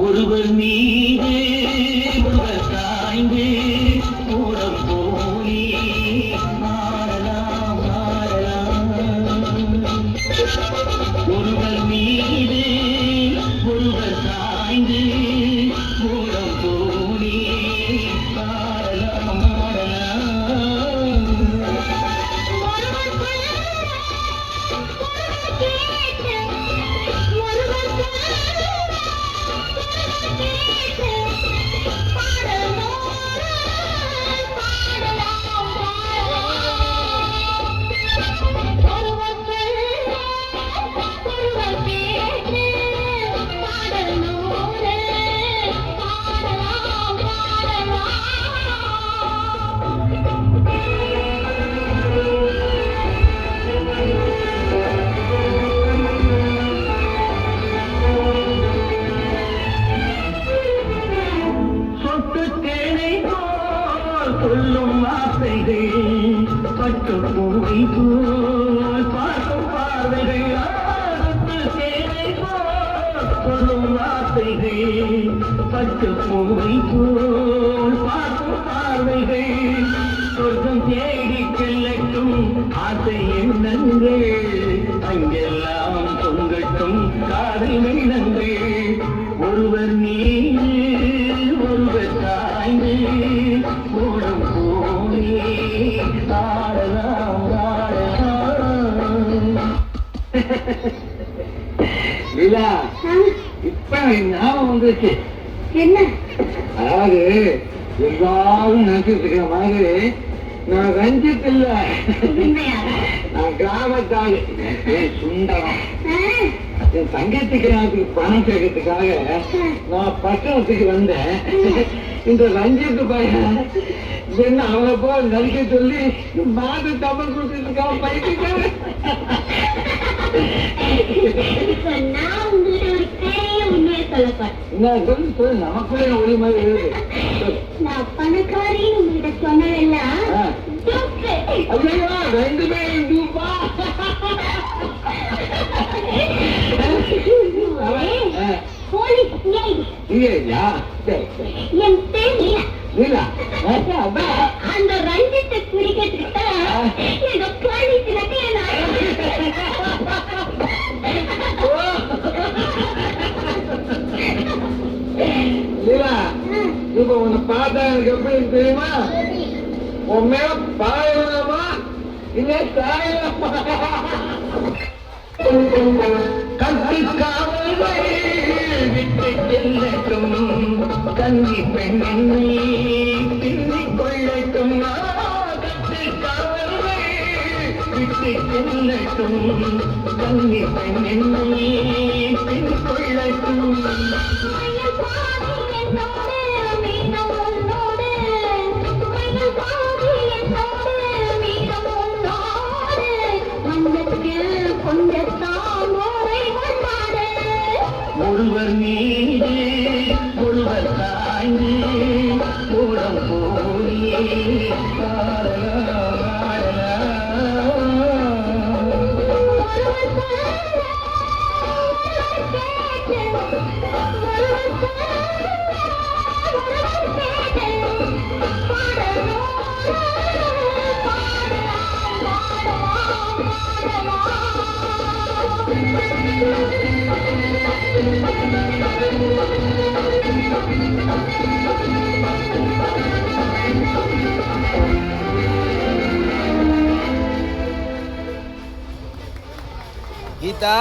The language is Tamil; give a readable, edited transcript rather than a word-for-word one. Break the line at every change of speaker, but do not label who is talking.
ஒருவர் மீது ஒருவர் சாய்ந்து மூடம் போலி மாறலாம் மாறலாம். ஒருவர் மீது ஒருவர் சாய்ந்து மூடம் போலி மாறலாம் மாறலாம். சொல்லும் ஆசைகள் பட்டு பூவை போல் பார்க்கும் பார்வைகள் சேவை போல் சொல்லும் ஆசைகள் பட்டு பூவை போல் பார்க்கும் பார்வைகள் சொர்க்கம் தேடி செல்லட்டும் ஆசை எண்ணங்கள் அங்கெல்லாம் பொங்கட்டும் காதல் எண்ணங்கள். ஒருவர் மீது ஒருவர் சாய்ந்து மூடம் போலே ஆடலாம் ஆடலாம். லீலா, இப்ப ஞாபகம் வந்துச்சு.
என்ன?
அதாவது எல்லாரும் நினைச்சிட்டு இருக்கிற மாதிரி நான் ரஞ்சித் இல்ல, நான் கிராமத்தாள் சுண்டரம். என் தங்கத்துக்கு எனக்கு பணம் சேர்க்கறதுக்காக நான் பட்டணத்துக்கு வந்தேன். இந்த ரஞ்சித் பையன் என்ன அவனை போல் நடிக்க சொல்லி மாது தமிழ் கொடுக்கறதுக்காக பயிற்சிக்காக. நான் சொல்லி சொல்லு, நமக்குள்ளே ஒளி மாதிரி எழுது.
நான் பணக்காரின்னு உங்ககிட்ட சொன்னதெல்லாம்
ஐயா ரெண்டு பேரும் டூப்பா. இல்லையா?
என் பேர் லீலா.
லீலா,
அந்த ரஞ்சித்தை குறிக்கிறதுக்கு ஏதோ போலீஸ்
லீலா, இப்ப உன்னை பார்த்தா எனக்கு எப்படி தெரியுமா? உன் மேல பாயலாமா இல்ல சாயலாமா? கத்தி காவல்கள் விட்டு செல்லட்டும், கன்னி பெண்ணை பின்னிக் கொள்ளட்டும். கத்தி காவல்கள் விட்டு செல்லட்டும், கன்னி பெண்ணை பின்னிக் கொள்ளட்டும். ஒருவர் மீது ஒருவர் சாய்ந்து கூடம் போலியே
கீதா